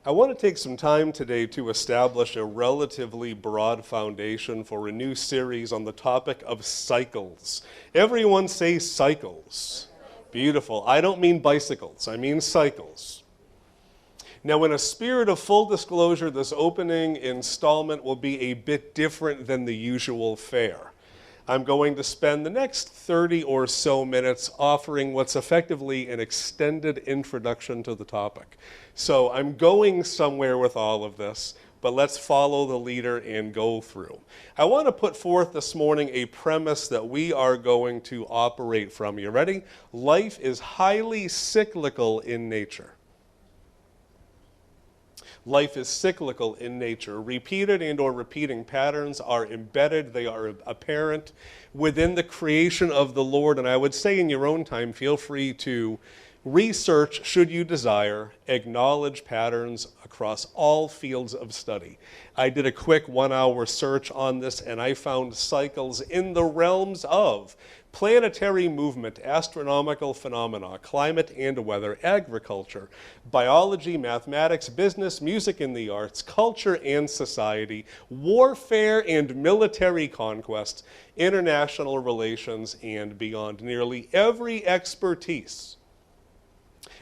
I want to take some time today to establish a relatively broad foundation for a new series on the topic of cycles. Everyone say cycles. Beautiful. I don't mean bicycles, I mean cycles. Now, in a spirit of full disclosure, this opening installment will be a bit different than the usual fare. I'm going to spend the next 30 or so minutes offering what's effectively an extended introduction to the topic. So I'm going somewhere with all of this, but let's follow the leader and go through. I want to put forth this morning a premise that we are going to operate from. You ready? Life is highly cyclical in nature. Life is cyclical in nature. Repeated and or repeating patterns are embedded, they are apparent within the creation of the Lord. And I would say in your own time, feel free to research, should you desire, acknowledge patterns across all fields of study. I did a quick 1-hour search on this and I found cycles in the realms of planetary movement, astronomical phenomena, climate and weather, agriculture, biology, mathematics, business, music and the arts, culture and society, warfare and military conquest, international relations, and beyond. Nearly every expertise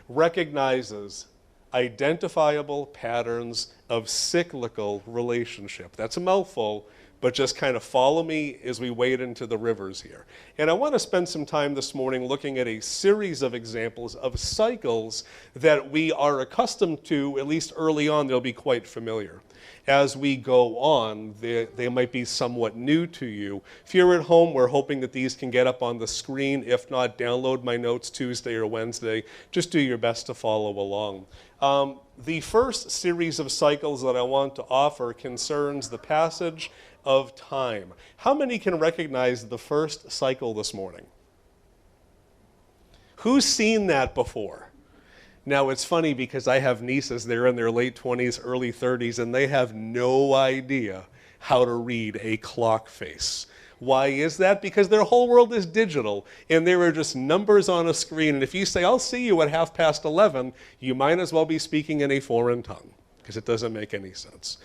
recognizes identifiable patterns of cyclical relationship. That's a mouthful, but just kind of follow me as we wade into the rivers here. And I want to spend some time this morning looking at a series of examples of cycles that we are accustomed to, at least early on, they'll be quite familiar. As we go on, they might be somewhat new to you. If you're at home, we're hoping that these can get up on the screen. If not, download my notes Tuesday or Wednesday. Just do your best to follow along. The first series of cycles that I want to offer concerns the passage of time. How many can recognize the first cycle this morning? Who's seen that before? Now, it's funny because I have nieces, they're in their late 20s, early 30s, and they have no idea how to read a clock face. Why is that? Because their whole world is digital, and there are just numbers on a screen, and if you say, I'll see you at 11:30, you might as well be speaking in a foreign tongue, because it doesn't make any sense.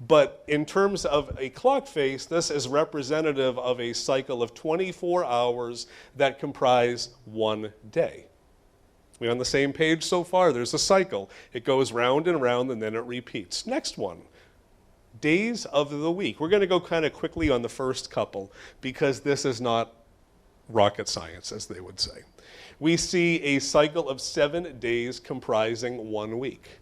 But in terms of a clock face, this is representative of a cycle of 24 hours that comprise one day. We're on the same page so far. There's a cycle. It goes round and round and then it repeats. Next one, days of the week. We're going to go kind of quickly on the first couple because this is not rocket science, as they would say. We see a cycle of 7 days comprising 1 week.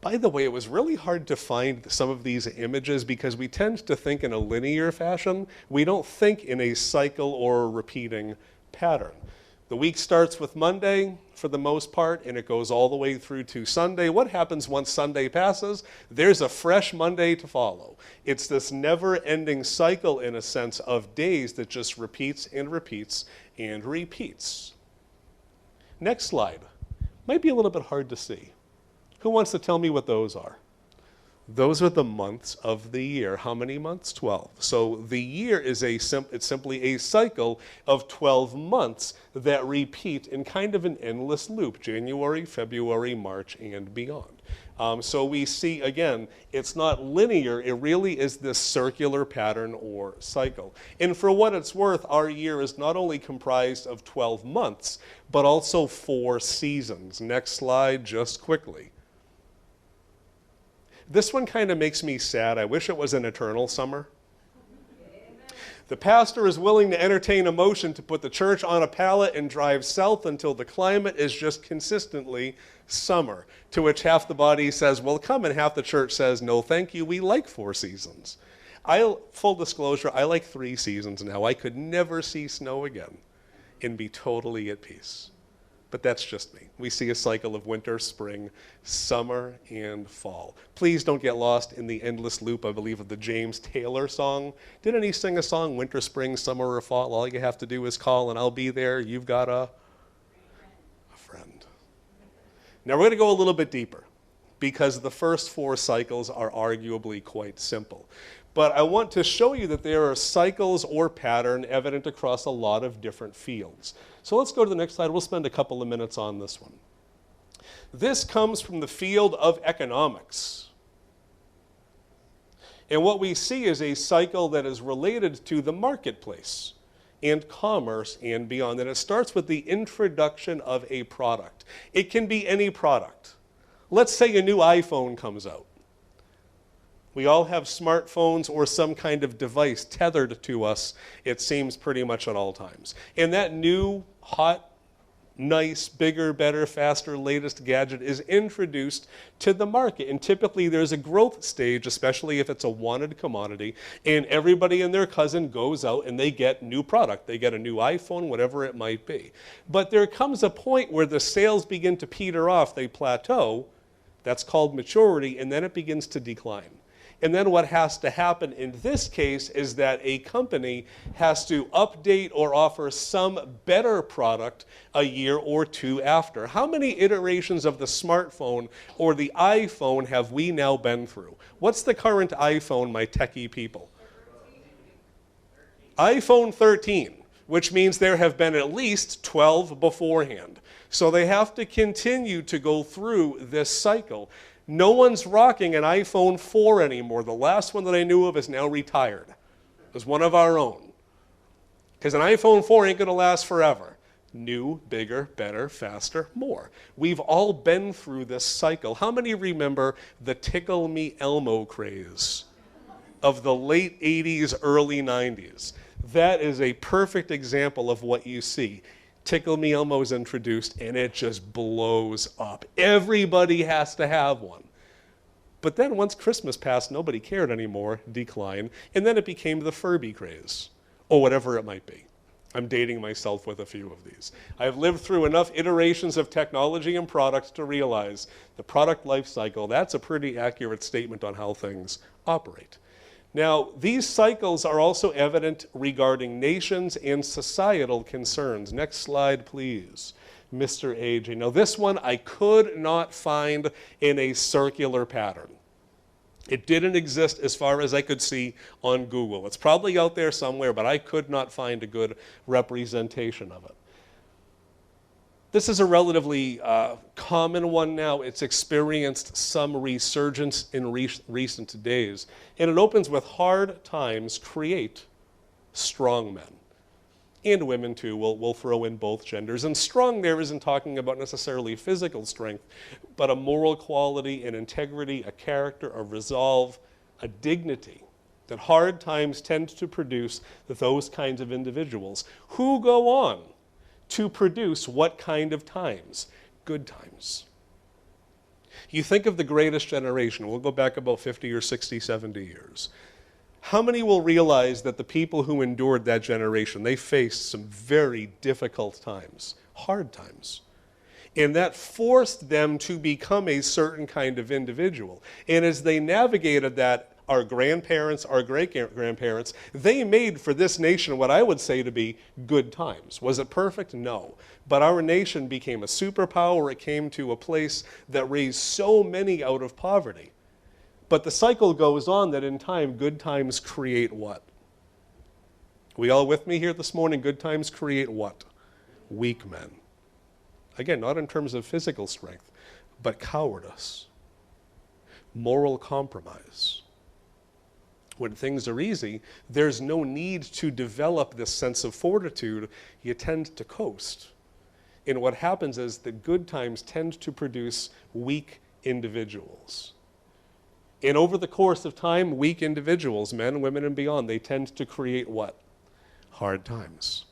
By the way, it was really hard to find some of these images because we tend to think in a linear fashion. We don't think in a cycle or a repeating pattern. The week starts with Monday for the most part, and it goes all the way through to Sunday. What happens once Sunday passes? There's a fresh Monday to follow. It's this never-ending cycle, in a sense, of days that just repeats and repeats and repeats. Next slide. Might be a little bit hard to see. Who wants to tell me what those are? Those are the months of the year. How many months? 12. So the year is it's simply a cycle of 12 months that repeat in kind of an endless loop, January, February, March, and beyond. So we see, again, it's not linear. It really is this circular pattern or cycle. And for what it's worth, our year is not only comprised of 12 months, but also 4 seasons. Next slide, just quickly. This one kind of makes me sad. I wish it was an eternal summer. The pastor is willing to entertain a motion to put the church on a pallet and drive south until the climate is just consistently summer. To which half the body says, well, come, and half the church says, no, thank you, we like 4 seasons. Full disclosure, I like 3 seasons now. I could never see snow again and be totally at peace. But that's just me. We see a cycle of winter, spring, summer, and fall. Please don't get lost in the endless loop, I believe, of the James Taylor song. Didn't he sing a song, winter, spring, summer, or fall? All you have to do is call and I'll be there. You've got a friend. Now we're going to go a little bit deeper because the first 4 cycles are arguably quite simple. But I want to show you that there are cycles or pattern evident across a lot of different fields. So let's go to the next slide. We'll spend a couple of minutes on this one. This comes from the field of economics. And what we see is a cycle that is related to the marketplace and commerce and beyond. And it starts with the introduction of a product. It can be any product. Let's say a new iPhone comes out. We all have smartphones or some kind of device tethered to us, it seems, pretty much at all times. And that new, hot, nice, bigger, better, faster, latest gadget is introduced to the market. And typically there's a growth stage, especially if it's a wanted commodity, and everybody and their cousin goes out and they get new product. They get a new iPhone, whatever it might be. But there comes a point where the sales begin to peter off, they plateau. That's called maturity, and then it begins to decline. And then what has to happen in this case is that a company has to update or offer some better product a year or two after. How many iterations of the smartphone or the iPhone have we now been through? What's the current iPhone, my techie people? iPhone 13, which means there have been at least 12 beforehand. So they have to continue to go through this cycle. No one's rocking an iPhone 4 anymore. The last one that I knew of is now retired. It was one of our own. Because an iPhone 4 ain't going to last forever. New, bigger, better, faster, more. We've all been through this cycle. How many remember the Tickle Me Elmo craze of the late 80s, early 90s? That is a perfect example of what you see. Tickle Me Elmo is introduced and it just blows up. Everybody has to have one. But then once Christmas passed, nobody cared anymore, decline, and then it became the Furby craze, or whatever it might be. I'm dating myself with a few of these. I've lived through enough iterations of technology and products to realize the product life cycle, that's a pretty accurate statement on how things operate. Now, these cycles are also evident regarding nations and societal concerns. Next slide, please, Mr. AJ. Now, this one I could not find in a circular pattern. It didn't exist as far as I could see on Google. It's probably out there somewhere, but I could not find a good representation of it. This is a relatively common one now. It's experienced some resurgence in recent days. And it opens with hard times create strong men. And women too, we'll throw in both genders. And strong there isn't talking about necessarily physical strength, but a moral quality, an integrity, a character, a resolve, a dignity. That hard times tend to produce those kinds of individuals who go on to produce what kind of times? Good times. You think of the greatest generation, we'll go back about 50 or 60, 70 years. How many will realize that the people who endured that generation, they faced some very difficult times, hard times. And that forced them to become a certain kind of individual. And as they navigated that, our grandparents, our great-grandparents, they made for this nation what I would say to be good times. Was it perfect? No. But our nation became a superpower. It came to a place that raised so many out of poverty. But the cycle goes on that in time, good times create what? We all with me here this morning? Good times create what? Weak men. Again, not in terms of physical strength, but cowardice, moral compromise. When things are easy, there's no need to develop this sense of fortitude. You tend to coast. And what happens is that good times tend to produce weak individuals. And over the course of time, weak individuals, men, women, and beyond, they tend to create what? Hard times.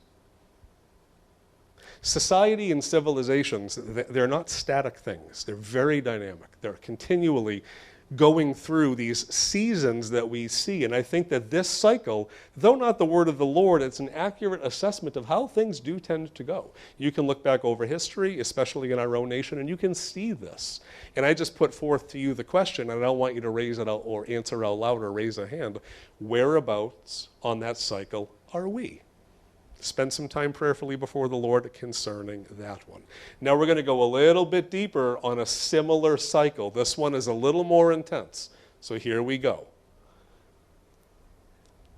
Society and civilizations, they're not static things. They're very dynamic. They're continually going through these seasons that we see. And I think that this cycle, though not the word of the Lord, it's an accurate assessment of how things do tend to go. You can look back over history, especially in our own nation, and you can see this. And I just put forth to you the question, and I don't want you to raise it out or answer out loud or raise a hand. Whereabouts on that cycle are we? Spend some time prayerfully before the Lord concerning that one. Now we're going to go a little bit deeper on a similar cycle. This one is a little more intense. So here we go.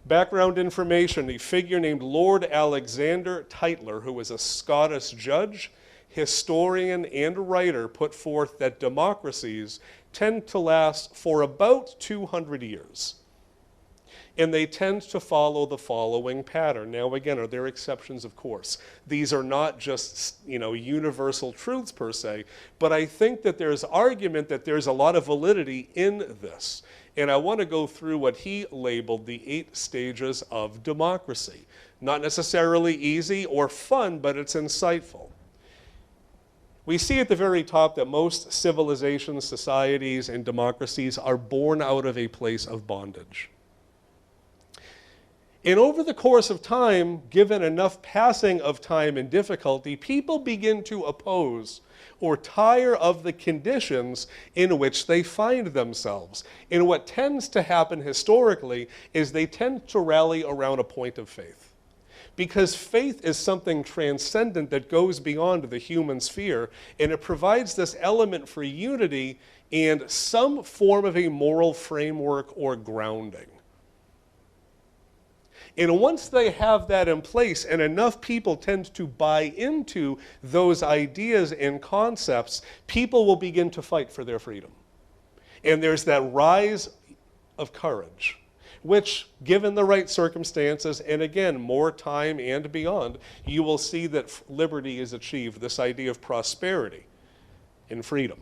Background information, a figure named Lord Alexander Tytler, who was a Scottish judge. historian and writer put forth that democracies tend to last for about 200 years. And they tend to follow the following pattern. Now, again, are there exceptions? Of course. These are not just, universal truths per se, but I think that there's argument that there's a lot of validity in this. And I want to go through what he labeled the 8 stages of democracy. Not necessarily easy or fun, but it's insightful. We see at the very top that most civilizations, societies, and democracies are born out of a place of bondage. And over the course of time, given enough passing of time and difficulty, people begin to oppose or tire of the conditions in which they find themselves. And what tends to happen historically is they tend to rally around a point of faith. Because faith is something transcendent that goes beyond the human sphere, and it provides this element for unity and some form of a moral framework or grounding. And once they have that in place, and enough people tend to buy into those ideas and concepts, people will begin to fight for their freedom. And there's that rise of courage, which, given the right circumstances, and again, more time and beyond, you will see that liberty is achieved, this idea of prosperity and freedom.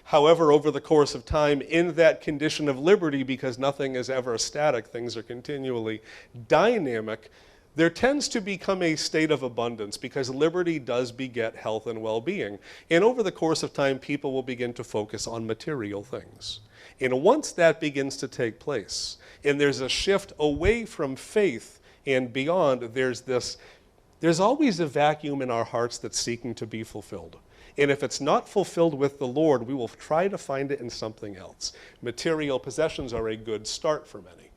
However, over the course of time, in that condition of liberty, because nothing is ever static, things are continually dynamic, there tends to become a state of abundance because liberty does beget health and well-being. And over the course of time, people will begin to focus on material things. And once that begins to take place, and there's a shift away from faith and beyond, there's always a vacuum in our hearts that's seeking to be fulfilled. And if it's not fulfilled with the Lord, we will try to find it in something else. Material possessions are a good start for many.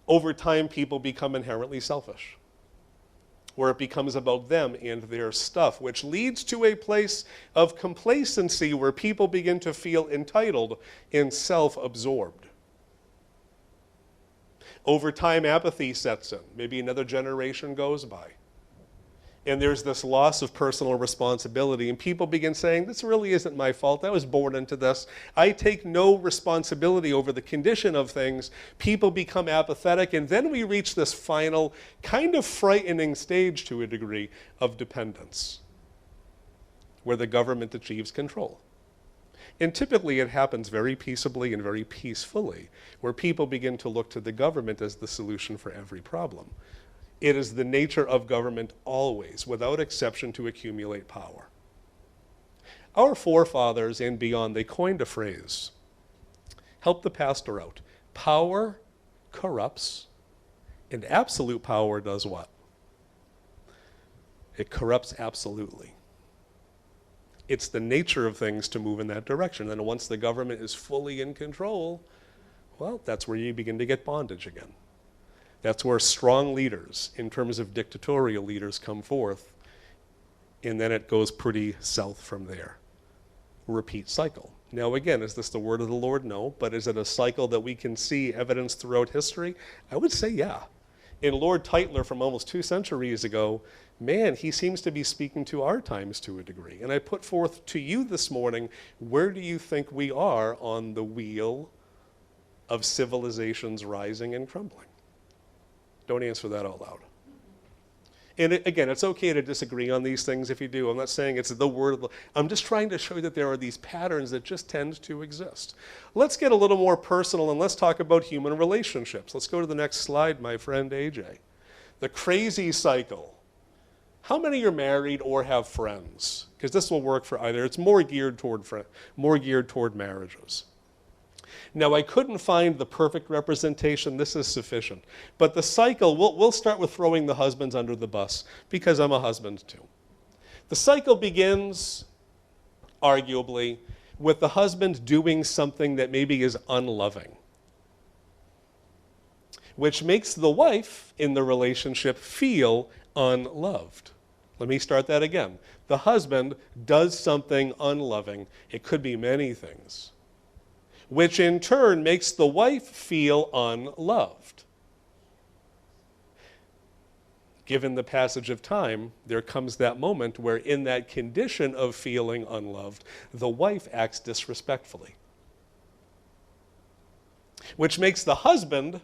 Over time, people become inherently selfish, where it becomes about them and their stuff, which leads to a place of complacency where people begin to feel entitled and self-absorbed. Over time, apathy sets in. Maybe another generation goes by. And there's this loss of personal responsibility, and people begin saying, this really isn't my fault. I was born into this. I take no responsibility over the condition of things. People become apathetic, and then we reach this final, kind of frightening stage to a degree of dependence, where the government achieves control. And typically it happens very peaceably and very peacefully, where people begin to look to the government as the solution for every problem. It is the nature of government always, without exception, to accumulate power. Our forefathers and beyond, they coined a phrase. Help the pastor out. Power corrupts, and absolute power does what? It corrupts absolutely. It's the nature of things to move in that direction. And once the government is fully in control, well, that's where you begin to get bondage again. That's where strong leaders, in terms of dictatorial leaders, come forth, and then it goes pretty south from there. Repeat cycle. Now again, is this the word of the Lord? No, but is it a cycle that we can see evidence throughout history? I would say yeah. And Lord Tytler from almost 2 centuries ago, man, he seems to be speaking to our times to a degree. And I put forth to you this morning, where do you think we are on the wheel of civilizations rising and crumbling? Don't answer that out loud. And again, it's okay to disagree on these things if you do. I'm not saying it's the word of the, I'm just trying to show you that there are these patterns that just tend to exist. Let's get a little more personal and let's talk about human relationships. Let's go to the next slide, my friend AJ. The crazy cycle. How many are married or have friends? Because this will work for either. It's more geared toward marriages. Now, I couldn't find the perfect representation. This is sufficient. But the cycle, we'll start with throwing the husbands under the bus, because I'm a husband too. The cycle begins, arguably, with the husband doing something that maybe is unloving, which makes the wife in the relationship feel unloved. Let me start that again. The husband does something unloving. It could be many things, which in turn makes the wife feel unloved. Given the passage of time, there comes that moment where in that condition of feeling unloved, the wife acts disrespectfully, which makes the husband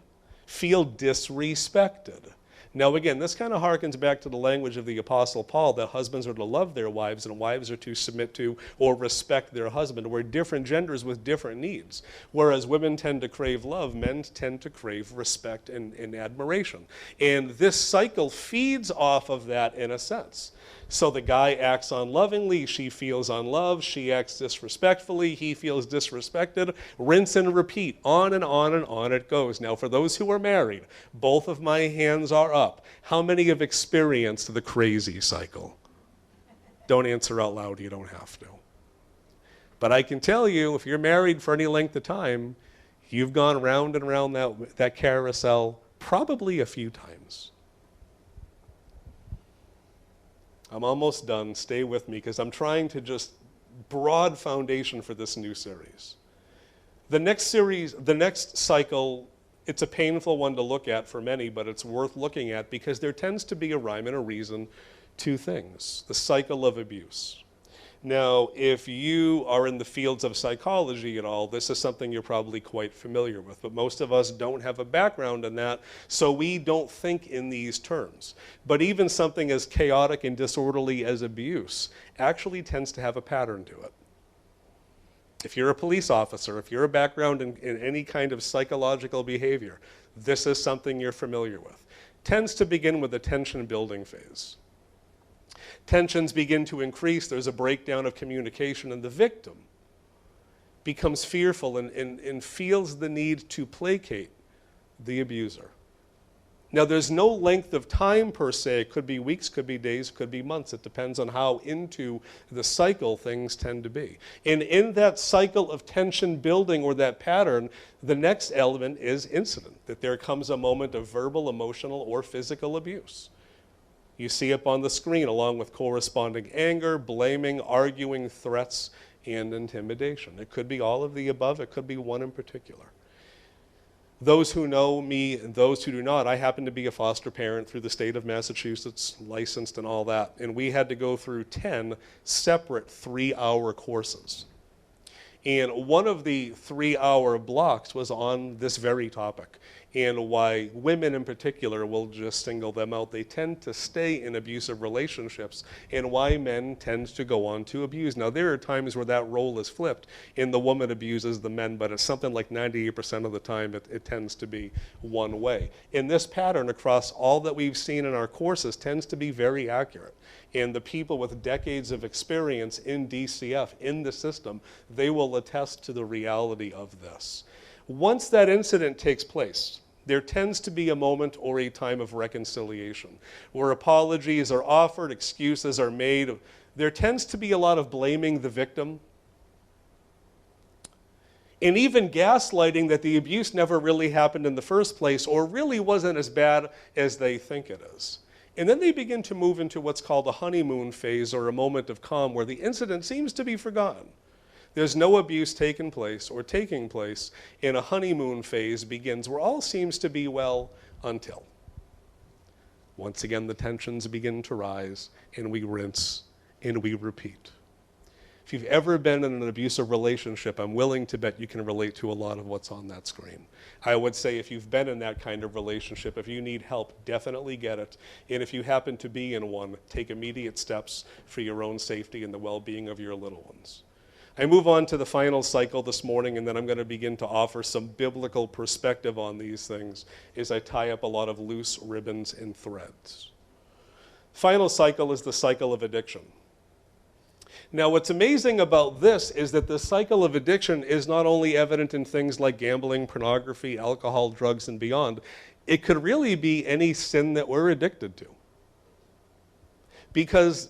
feel disrespected. Now again, this kind of harkens back to the language of the Apostle Paul, that husbands are to love their wives and wives are to submit to or respect their husband. We're different genders with different needs. Whereas women tend to crave love, men tend to crave respect and admiration. And this cycle feeds off of that in a sense. So the guy acts unlovingly, she feels unloved, she acts disrespectfully, he feels disrespected. Rinse and repeat, on and on and on it goes. Now for those who are married, both of my hands are up. How many have experienced the crazy cycle? Don't answer out loud, you don't have to. But I can tell you, if you're married for any length of time, you've gone round and round that carousel probably a few times. I'm almost done. Stay with me because I'm trying to just broad foundation for this new series. The next cycle, it's a painful one to look at for many, but it's worth looking at because there tends to be a rhyme and a reason to things. The cycle of abuse. Now, if you are in the fields of psychology at all, this is something you're probably quite familiar with, but most of us don't have a background in that, so we don't think in these terms. But even something as chaotic and disorderly as abuse actually tends to have a pattern to it. If you're a police officer, if you're a background in any kind of psychological behavior, this is something you're familiar with. Tends to begin with the tension building phase. Tensions begin to increase, there's a breakdown of communication, and the victim becomes fearful and feels the need to placate the abuser. Now, there's no length of time per se. It could be weeks, could be days, could be months. It depends on how into the cycle things tend to be. And in that cycle of tension building or that pattern, the next element is incident, that there comes a moment of verbal, emotional, or physical abuse. You see up on the screen along with corresponding anger, blaming, arguing, threats, and intimidation. It could be all of the above. It could be one in particular. Those who know me and those who do not, I happen to be a foster parent through the state of Massachusetts, licensed and all that, and we had to go through 10 separate 3-hour courses. And one of the 3-hour blocks was on this very topic, and why women in particular, will just single them out, they tend to stay in abusive relationships, and why men tend to go on to abuse. Now, there are times where that role is flipped, and the woman abuses the men, but it's something like 98% of the time it tends to be one way. And this pattern across all that we've seen in our courses tends to be very accurate. And the people with decades of experience in DCF, in the system, they will attest to the reality of this. Once that incident takes place, there tends to be a moment or a time of reconciliation where apologies are offered, excuses are made. There tends to be a lot of blaming the victim, and even gaslighting that the abuse never really happened in the first place or really wasn't as bad as they think it is. And then they begin to move into what's called a honeymoon phase, or a moment of calm where the incident seems to be forgotten. There's no abuse taking place, and a honeymoon phase begins where all seems to be well until. Once again, the tensions begin to rise, and we rinse and we repeat. If you've ever been in an abusive relationship, I'm willing to bet you can relate to a lot of what's on that screen. I would say if you've been in that kind of relationship, if you need help, definitely get it. And if you happen to be in one, take immediate steps for your own safety and the well-being of your little ones. I move on to the final cycle this morning, and then I'm going to begin to offer some biblical perspective on these things as I tie up a lot of loose ribbons and threads. Final cycle is the cycle of addiction. Now, what's amazing about this is that the cycle of addiction is not only evident in things like gambling, pornography, alcohol, drugs, and beyond. It could really be any sin that we're addicted to. Because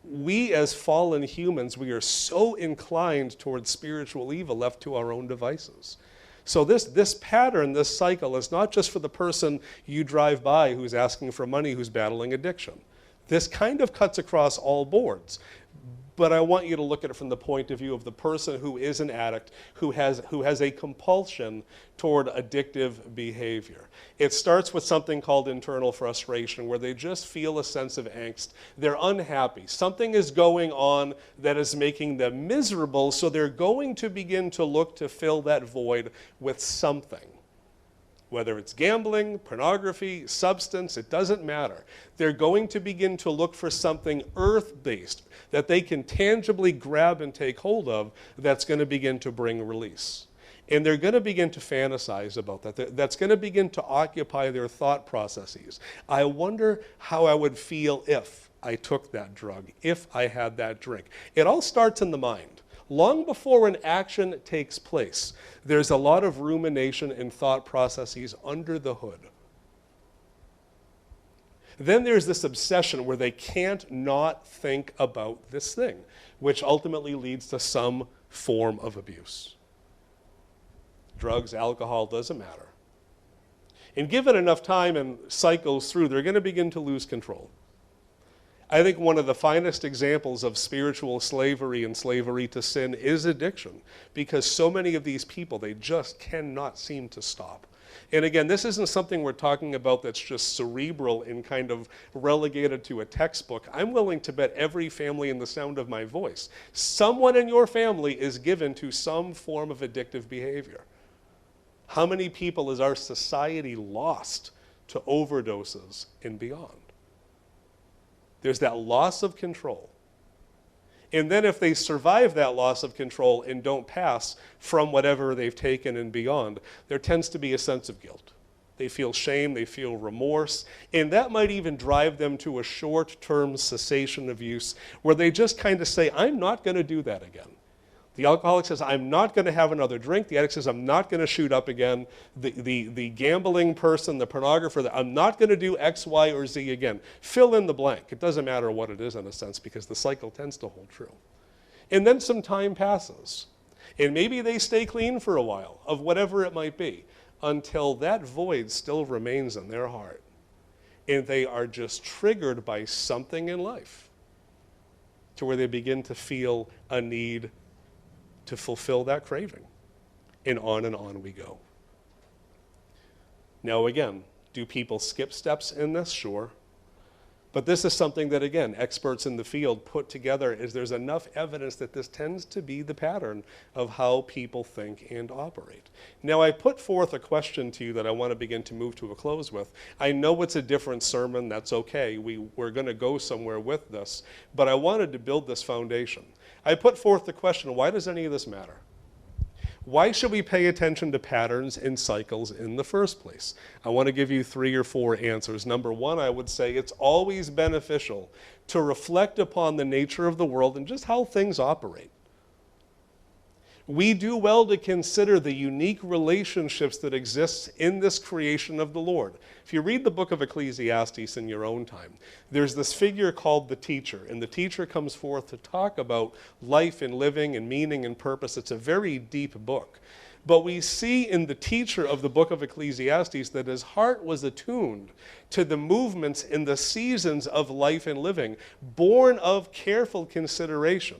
we as fallen humans, we are so inclined towards spiritual evil left to our own devices. So this pattern, this cycle, is not just for the person you drive by who's asking for money, who's battling addiction. This kind of cuts across all boards. but I want you to look at it from the point of view of the person who is an addict, who has a compulsion toward addictive behavior. It starts with something called internal frustration, where they just feel a sense of angst. They're unhappy. Something is going on that is making them miserable, so they're going to begin to look to fill that void with something. Whether it's gambling, pornography, substance, it doesn't matter. They're going to begin to look for something earth-based that they can tangibly grab and take hold of that's going to begin to bring release. And they're going to begin to fantasize about that. That's going to begin to occupy their thought processes. I wonder how I would feel if I took that drug, if I had that drink. It all starts in the mind. Long before an action takes place, there's a lot of rumination and thought processes under the hood. Then there's this obsession where they can't not think about this thing, which ultimately leads to some form of abuse. Drugs, alcohol, doesn't matter. And given enough time and cycles through, they're going to begin to lose control. I think one of the finest examples of spiritual slavery and slavery to sin is addiction, because so many of these people, they just cannot seem to stop. And again, this isn't something we're talking about that's just cerebral and kind of relegated to a textbook. I'm willing to bet every family in the sound of my voice, someone in your family is given to some form of addictive behavior. How many people is our society lost to overdoses and beyond? There's that loss of control. And then if they survive that loss of control and don't pass from whatever they've taken and beyond, there tends to be a sense of guilt. They feel shame, they feel remorse, and that might even drive them to a short-term cessation of use where they just kind of say, I'm not going to do that again. The alcoholic says, I'm not going to have another drink. The addict says, I'm not going to shoot up again. The gambling person, the pornographer, I'm not going to do X, Y, or Z again. Fill in the blank. It doesn't matter what it is in a sense, because the cycle tends to hold true. And then some time passes. And maybe they stay clean for a while of whatever it might be, until that void still remains in their heart. And they are just triggered by something in life to where they begin to feel a need to fulfill that craving. And on we go. Now again, do people skip steps in this? Sure. But this is something that, again, experts in the field put together is there's enough evidence that this tends to be the pattern of how people think and operate. Now, I put forth a question to you that I want to begin to move to a close with. I know it's a different sermon. That's okay. We're going to go somewhere with this. But I wanted to build this foundation. I put forth the question, why does any of this matter? Why should we pay attention to patterns and cycles in the first place? I want to give you 3 or 4 answers. Number one, I would say it's always beneficial to reflect upon the nature of the world and just how things operate. We do well to consider the unique relationships that exist in this creation of the Lord. If you read the book of Ecclesiastes in your own time, there's this figure called the teacher, and the teacher comes forth to talk about life and living and meaning and purpose. It's a very deep book. But we see in the teacher of the book of Ecclesiastes that his heart was attuned to the movements in the seasons of life and living, born of careful consideration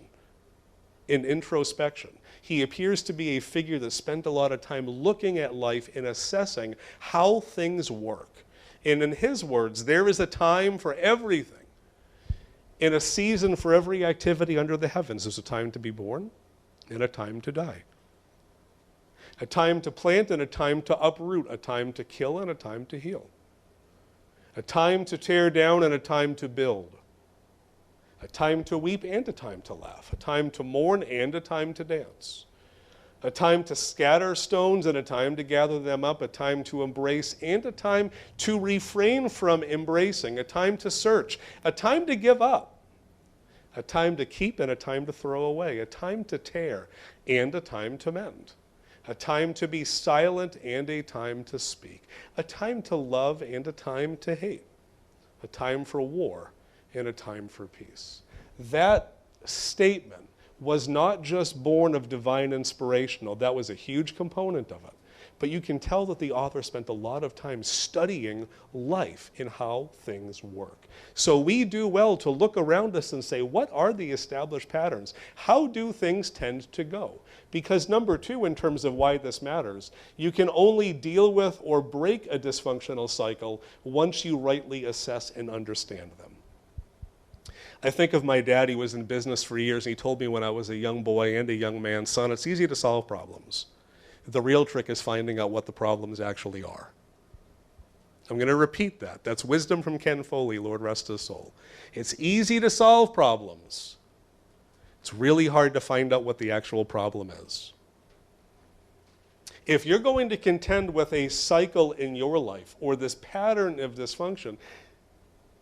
and introspection. He appears to be a figure that spent a lot of time looking at life and assessing how things work. And in his words, there is a time for everything and a season for every activity under the heavens. There's a time to be born and a time to die. A time to plant and a time to uproot. A time to kill and a time to heal. A time to tear down and a time to build. A time to weep and a time to laugh. A time to mourn and a time to dance. A time to scatter stones and a time to gather them up. A time to embrace and a time to refrain from embracing. A time to search. A time to give up. A time to keep and a time to throw away. A time to tear and a time to mend. A time to be silent and a time to speak. A time to love and a time to hate. A time for war and a time for peace. That statement was not just born of divine inspiration, that was a huge component of it, but you can tell that the author spent a lot of time studying life and how things work. So we do well to look around us and say, what are the established patterns? How do things tend to go? Because number two, in terms of why this matters, you can only deal with or break a dysfunctional cycle once you rightly assess and understand them. I think of my dad. He was in business for years, and he told me when I was a young boy and a young man, son, it's easy to solve problems. The real trick is finding out what the problems actually are. I'm going to repeat that. That's wisdom from Ken Foley, Lord rest his soul. It's easy to solve problems. It's really hard to find out what the actual problem is. If you're going to contend with a cycle in your life or this pattern of dysfunction,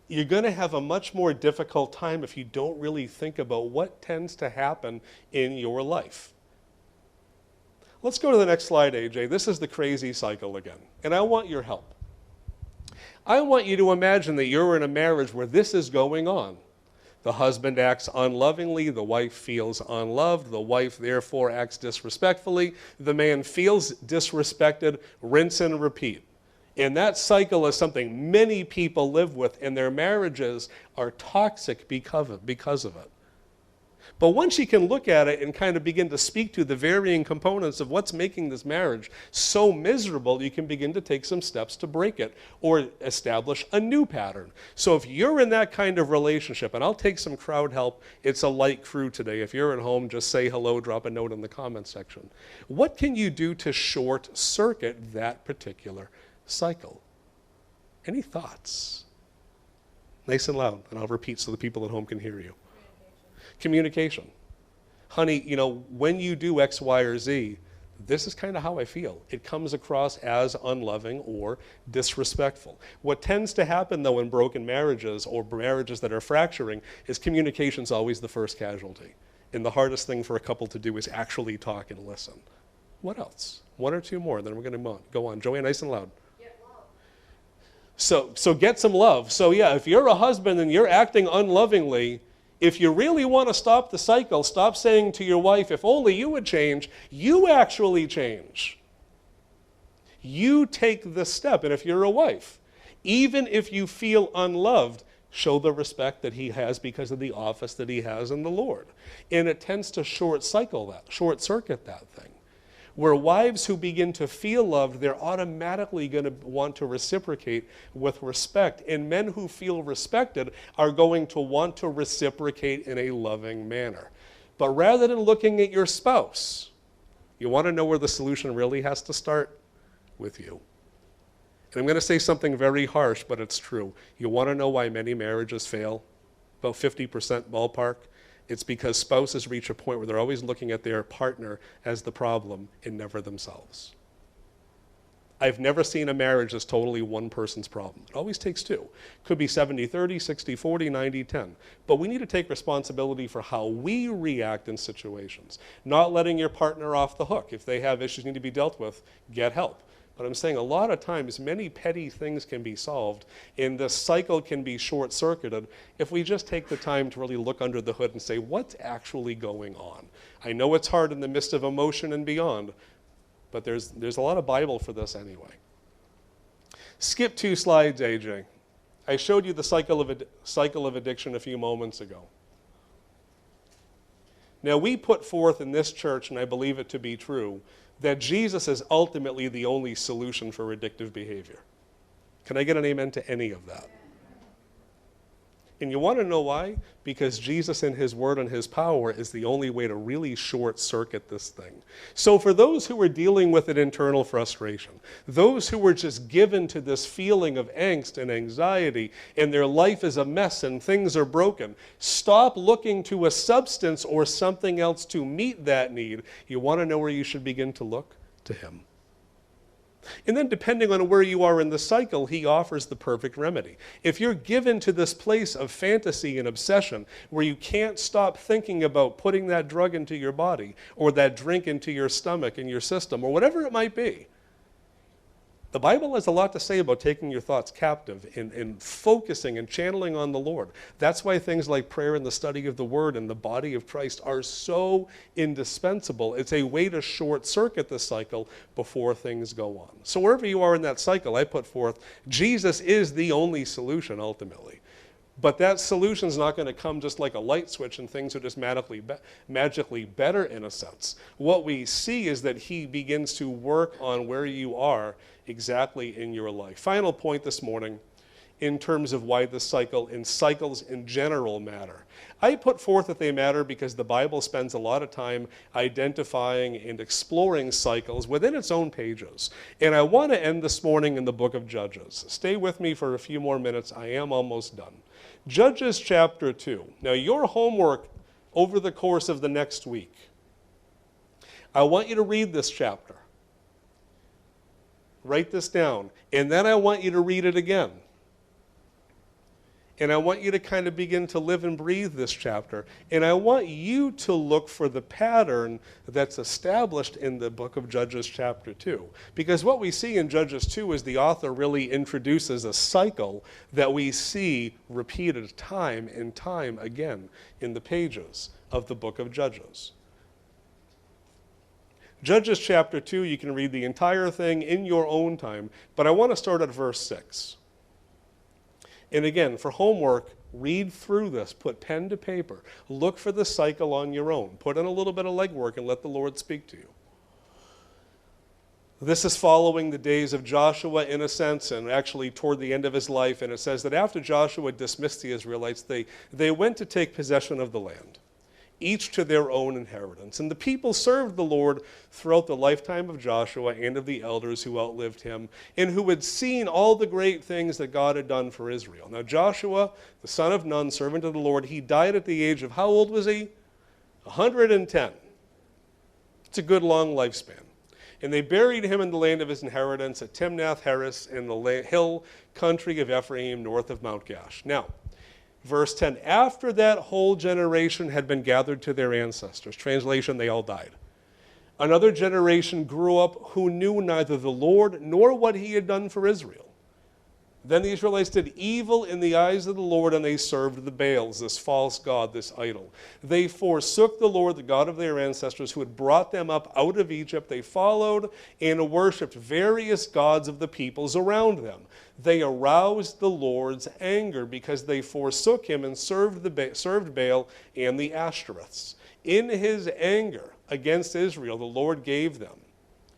you're going to have a much more difficult time if you don't really think about what tends to happen in your life. Let's go to the next slide, AJ. This is the crazy cycle again, and I want your help. I want you to imagine that you're in a marriage where this is going on. The husband acts unlovingly, the wife feels unloved, the wife therefore acts disrespectfully, the man feels disrespected, rinse and repeat. And that cycle is something many people live with, and their marriages are toxic because of it. But once you can look at it and kind of begin to speak to the varying components of what's making this marriage so miserable, you can begin to take some steps to break it or establish a new pattern. So if you're in that kind of relationship, and I'll take some crowd help, it's a light crew today. If you're at home, just say hello, drop a note in the comments section. What can you do to short circuit that particular cycle? Any thoughts? Nice and loud, and I'll repeat so the people at home can hear you. Communication. Honey, when you do X, Y, or Z, this is kind of how I feel. It comes across as unloving or disrespectful. What tends to happen, though, in broken marriages or marriages that are fracturing is communication's always the first casualty. And the hardest thing for a couple to do is actually talk and listen. What else? One or two more, then we're going to go on. Joanne, nice and loud. So get some love. So yeah, if you're a husband and you're acting unlovingly, if you really want to stop the cycle, stop saying to your wife, if only you would change, you actually change. You take the step. And if you're a wife, even if you feel unloved, show the respect that he has because of the office that he has in the Lord. And it tends to short circuit that thing. Where wives who begin to feel loved, they're automatically going to want to reciprocate with respect. And men who feel respected are going to want to reciprocate in a loving manner. But rather than looking at your spouse, you want to know where the solution really has to start? With you. And I'm going to say something very harsh, but it's true. You want to know why many marriages fail? About 50% ballpark. It's because spouses reach a point where they're always looking at their partner as the problem and never themselves. I've never seen a marriage that's totally one person's problem. It always takes two. Could be 70-30, 60-40, 90-10. But we need to take responsibility for how we react in situations. Not letting your partner off the hook. If they have issues need to be dealt with, get help. But I'm saying a lot of times many petty things can be solved and the cycle can be short-circuited if we just take the time to really look under the hood and say, what's actually going on? I know it's hard in the midst of emotion and beyond, but there's a lot of Bible for this anyway. Skip 2 slides, AJ. I showed you the cycle of addiction a few moments ago. Now we put forth in this church, and I believe it to be true, that Jesus is ultimately the only solution for addictive behavior. Can I get an amen to any of that? And you want to know why? Because Jesus and his word and his power is the only way to really short circuit this thing. So for those who are dealing with an internal frustration, those who are just given to this feeling of angst and anxiety and their life is a mess and things are broken, stop looking to a substance or something else to meet that need. You want to know where you should begin to look? To him. And then depending on where you are in the cycle, he offers the perfect remedy. If you're given to this place of fantasy and obsession where you can't stop thinking about putting that drug into your body or that drink into your stomach and your system or whatever it might be, The Bible has a lot to say about taking your thoughts captive and focusing and channeling on the Lord. That's why things like prayer and the study of the Word and the body of Christ are so indispensable. It's a way to short circuit the cycle before things go on. So wherever you are in that cycle, I put forth, Jesus is the only solution ultimately. But that solution is not going to come just like a light switch and things are just magically better in a sense. What we see is that he begins to work on where you are exactly in your life. Final point this morning in terms of why the cycle and cycles in general matter. I put forth that they matter because the Bible spends a lot of time identifying and exploring cycles within its own pages. And I want to end this morning in the book of Judges. Stay with me for a few more minutes. I am almost done. Judges chapter 2. Now your homework over the course of the next week, I want you to read this chapter. Write this down. And then I want you to read it again. And I want you to kind of begin to live and breathe this chapter. And I want you to look for the pattern that's established in the book of Judges chapter 2. Because what we see in Judges 2 is the author really introduces a cycle that we see repeated time and time again in the pages of the book of Judges. Judges chapter 2, you can read the entire thing in your own time, but I want to start at verse 6. And again, for homework, read through this, put pen to paper, look for the cycle on your own, put in a little bit of legwork and let the Lord speak to you. This is following the days of Joshua in a sense, and actually toward the end of his life, and it says that after Joshua dismissed the Israelites, they went to take possession of the land, each to their own inheritance. And the people served the Lord throughout the lifetime of Joshua and of the elders who outlived him and who had seen all the great things that God had done for Israel. Now Joshua, the son of Nun, servant of the Lord, he died at the age of, how old was he? 110. It's a good long lifespan. And they buried him in the land of his inheritance at Timnath-Heres in the hill country of Ephraim north of Mount Gash. Now, verse 10, after that whole generation had been gathered to their ancestors, translation, they all died. Another generation grew up who knew neither the Lord nor what he had done for Israel. Then the Israelites did evil in the eyes of the Lord, and they served the Baals, this false god, this idol. They forsook the Lord, the God of their ancestors, who had brought them up out of Egypt. They followed and worshipped various gods of the peoples around them. They aroused the Lord's anger because they forsook him and served Baal and the Ashtoreths. In his anger against Israel, the Lord gave them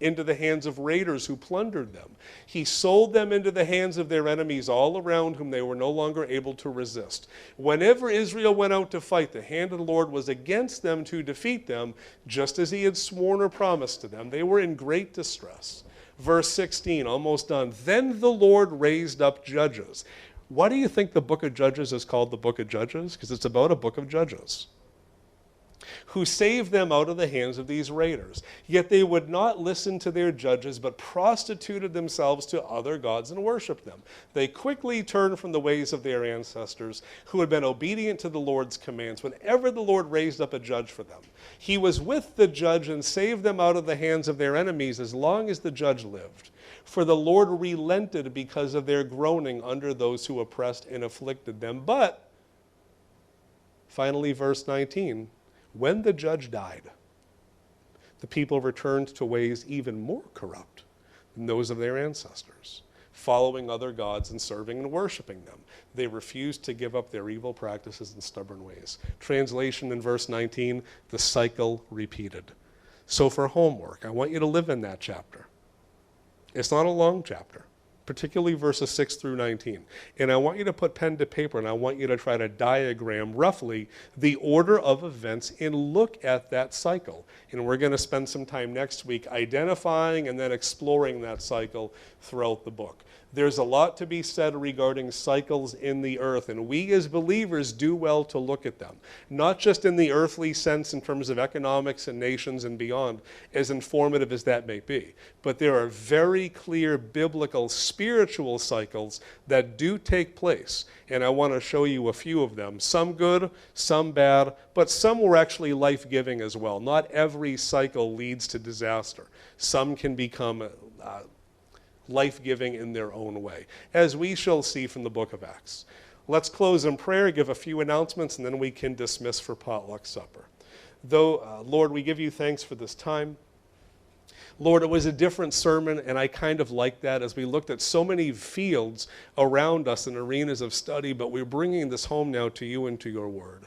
into the hands of raiders who plundered them. He sold them into the hands of their enemies all around whom they were no longer able to resist. Whenever Israel went out to fight, the hand of the Lord was against them to defeat them, just as he had sworn or promised to them. They were in great distress. Verse 16, almost done. Then the Lord raised up judges. Why do you think the book of Judges is called the book of Judges? Because it's about a book of judges who saved them out of the hands of these raiders. Yet they would not listen to their judges, but prostituted themselves to other gods and worshiped them. They quickly turned from the ways of their ancestors, who had been obedient to the Lord's commands. Whenever the Lord raised up a judge for them, he was with the judge and saved them out of the hands of their enemies as long as the judge lived. For the Lord relented because of their groaning under those who oppressed and afflicted them. But, finally, verse 19, when the judge died, the people returned to ways even more corrupt than those of their ancestors, following other gods and serving and worshiping them. They refused to give up their evil practices and stubborn ways. Translation in verse 19, the cycle repeated. So for homework, I want you to live in that chapter. It's not a long chapter, particularly verses 6 through 19. And I want you to put pen to paper and I want you to try to diagram roughly the order of events and look at that cycle. And we're going to spend some time next week identifying and then exploring that cycle throughout the book. There's a lot to be said regarding cycles in the earth, and we as believers do well to look at them, not just in the earthly sense in terms of economics and nations and beyond, as informative as that may be, but there are very clear biblical spiritual cycles that do take place, and I want to show you a few of them, some good, some bad, but some were actually life-giving as well. Not every cycle leads to disaster. Some can become life-giving in their own way, as we shall see from the book of Acts. Let's close in prayer, give a few announcements, and then we can dismiss for potluck supper. Lord, we give you thanks for this time. Lord, it was a different sermon, and I kind of like that as we looked at so many fields around us and arenas of study, but we're bringing this home now to you and to your word.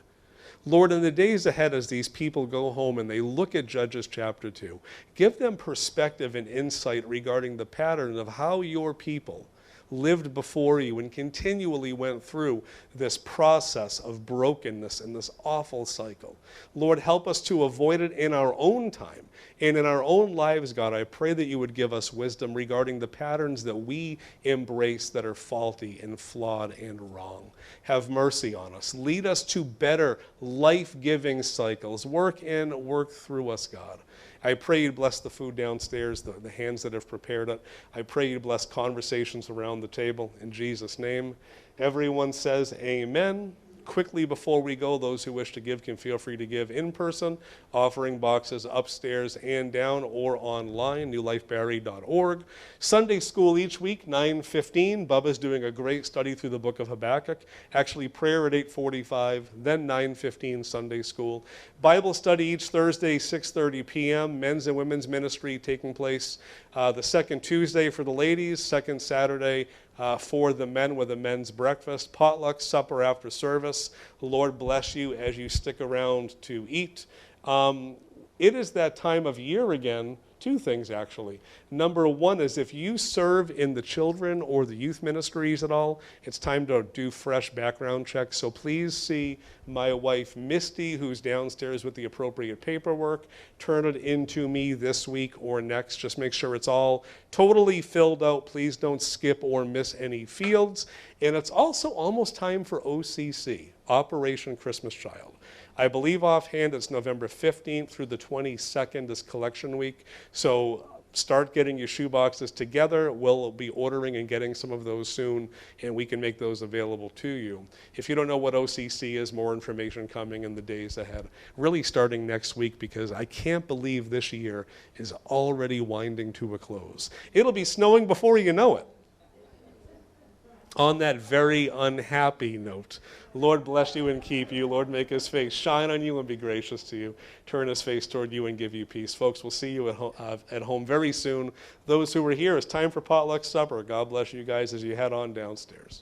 Lord, in the days ahead as these people go home and they look at Judges chapter 2, give them perspective and insight regarding the pattern of how your people lived before you and continually went through this process of brokenness and this awful cycle. Lord, help us to avoid it in our own time and in our own lives, God. I pray that you would give us wisdom regarding the patterns that we embrace that are faulty and flawed and wrong. Have mercy on us. Lead us to better life-giving cycles. Work in, work through us, God. I pray you bless the food downstairs, the hands that have prepared it. I pray you bless conversations around the table. In Jesus' name, everyone says amen. Quickly before we go, those who wish to give can feel free to give in person. Offering boxes upstairs and down or online, newlifebarrie.org. Sunday school each week, 9:15. Bubba's doing a great study through the book of Habakkuk. Actually, prayer at 8:45, then 9:15 Sunday school. Bible study each Thursday, 6:30 p.m. Men's and women's ministry taking place the second Tuesday for the ladies, second Saturday for the men with a men's breakfast, potluck supper after service. The Lord bless you as you stick around to eat. It is that time of year again. Two things, actually. Number one is if you serve in the children or the youth ministries at all, it's time to do fresh background checks. So please see my wife, Misty, who's downstairs with the appropriate paperwork. Turn it into me this week or next. Just make sure it's all totally filled out. Please don't skip or miss any fields. And it's also almost time for OCC, Operation Christmas Child. I believe offhand it's November 15th through the 22nd is collection week. So start getting your shoe boxes together. We'll be ordering and getting some of those soon, and we can make those available to you. If you don't know what OCC is, more information coming in the days ahead. Really starting next week, because I can't believe this year is already winding to a close. It'll be snowing before you know it. On that very unhappy note, Lord bless you and keep you. Lord make his face shine on you and be gracious to you. Turn his face toward you and give you peace. Folks, we'll see you at home very soon. Those who are here, it's time for potluck supper. God bless you guys as you head on downstairs.